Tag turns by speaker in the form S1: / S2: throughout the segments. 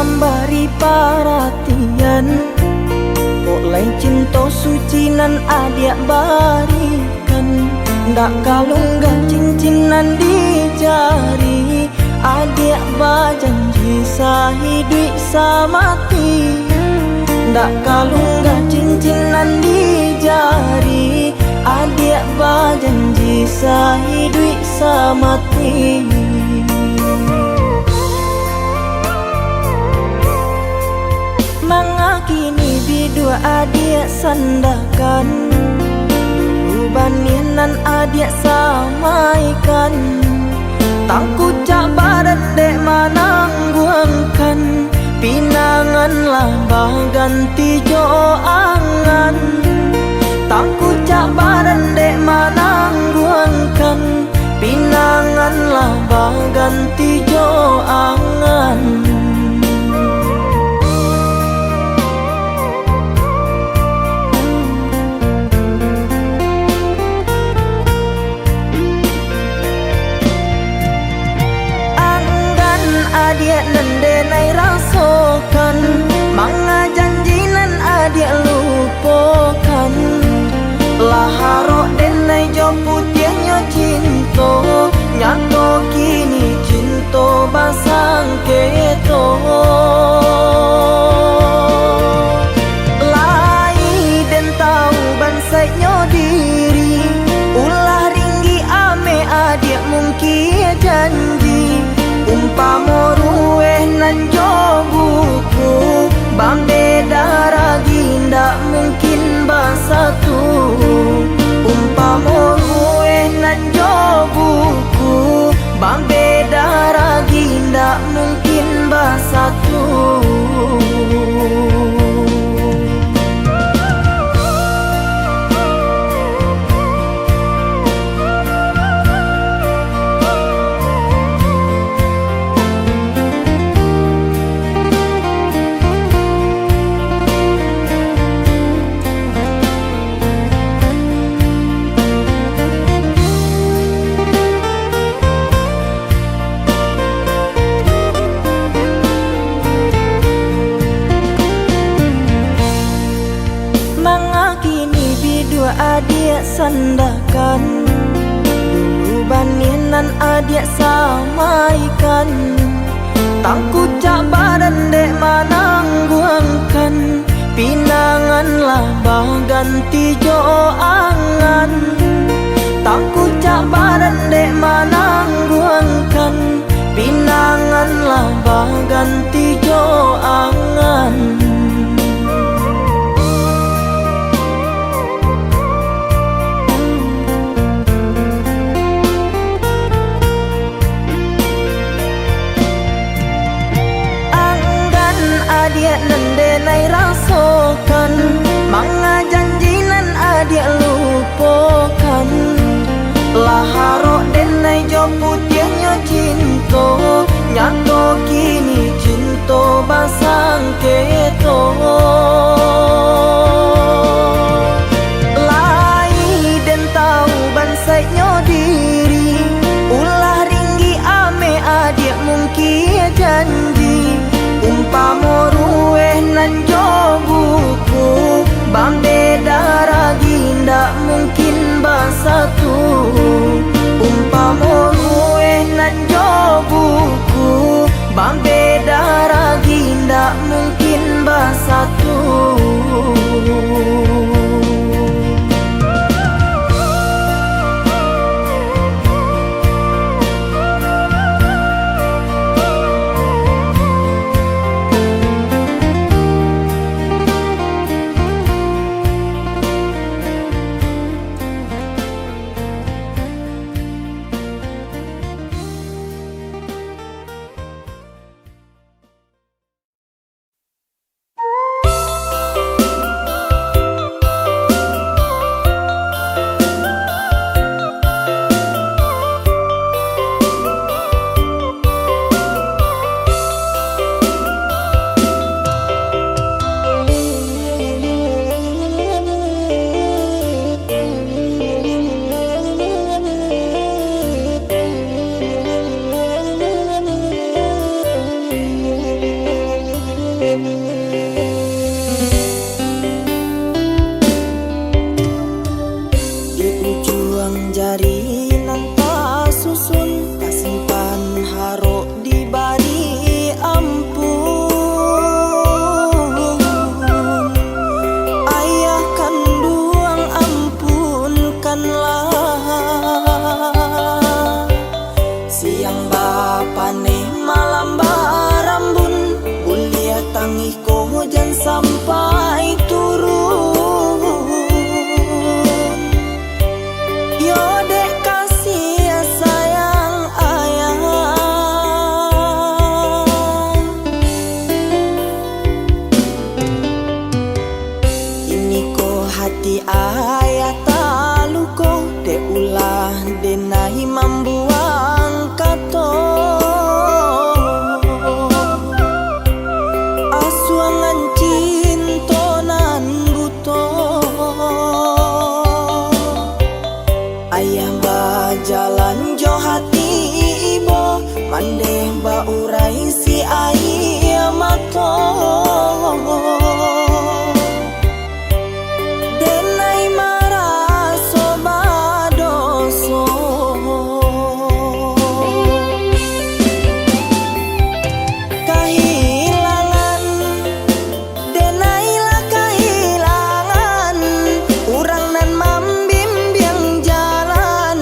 S1: memberi perhatian, oleh cinta suci nan adik berikan. Ndak kalungga cincinan di jari, adik berjanji sehidup semati. Ndak kalungga cincinan di jari, adik berjanji sehidup semati. Mengakini bidua adik sandakan, banianan adik samaikan. Tangku cak badan dek manangguangkan, pinanganlah ganti jo angan. Tangku cak badan dek manangguangkan, pinanganlah ganti jo angan. Adik nendenai rasakan, manga janji nan adik lupakan. Laharok denai jo putihnya cinta, nyato kini cinta basang keto. Lai den tahu bansainya diri, ulah ringgi ame adik mungkin janji. Umpama rueh nan jo buku, bambeda ragi ndak mungkin bersatu. Umpama rueh nan jo buku, bambeda ragi ndak mungkin bersatu. Adik sandakan, dulu banianan adik samaikan. Tangku cak badan dek manangguangkan, pinanganlah ganti jo angan. Tangku cak badan dek manangguangkan, pinanganlah ganti jo angan. Adik nendenai rasakan, manga janji nan adik lupakan. Laharok denai jo putihnya cinta, nyato kini cinta basang keto. Lai den tahu bansainya diri, ulah ringgi ame adik mungkin janji. Umpama rueh nan jo buku, bambeda ragi ndak mungkin bersatu. Umpama rueh nan jo buku, bambeda ragi ndak mungkin bersatu. Di ujung jari nan tak susun, tak simpan haruk di bari ampun. Ayah kandung ampunkanlah, siang bapane malam barambun, kuliah tangih ko hujan sampai turun. Yo dek kasih sayang ayah, ini ko hati ayah taluko, dek ulah denai membuang kato. Asuangan cinta nan buto, ayah bajalan jo hati ibo, mandeh ba urai si ayah mato. Denai maraso badoso, kahilangan denailah kahilangan, urang nan mambimbing jalan,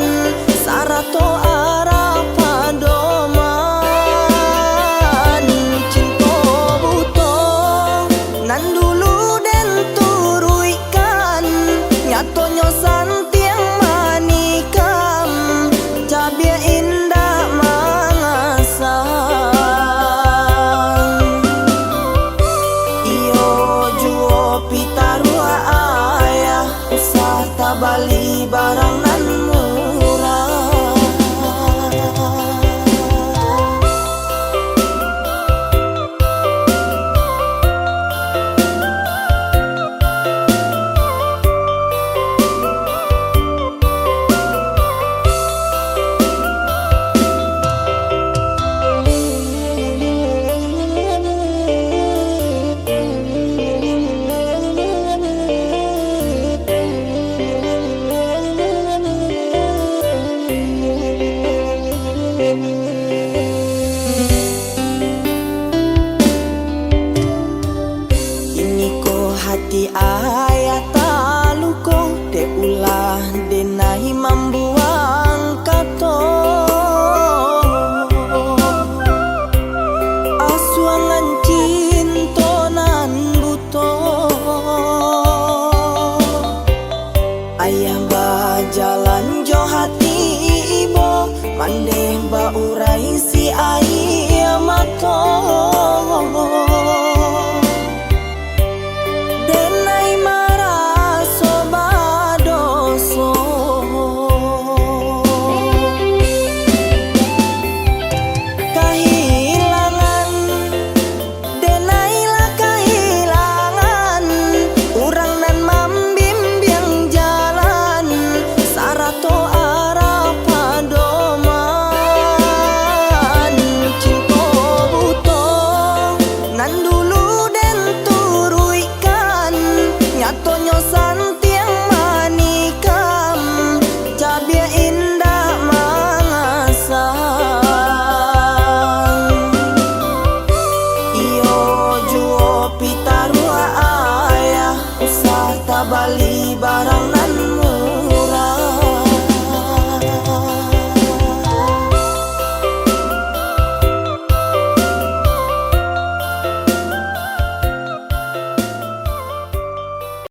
S1: sarato arah padoman. Cinta buto nan dulu den turuikan, nyatonyo santiang manikam, cabia indah mangasang. Iyo juo pitarua ayah, usah tabali barang nan murah. Ini ko hati ayah taluko, dek ulah denai membuang kato. Asuangan cinta nan buto, ayah bajalan jo hati ibo, mandeh ba urai si ayah mato. Denai maraso badoso, kahilangan denailah kahilangan, urang nan mambimbing jalan, sarato arah padoman. Cinta buto nan dulu den turuikan, nyatonyo santiang manikam, cabia indah mangasang. Iyo juo pitarua ayah, usah tabali barang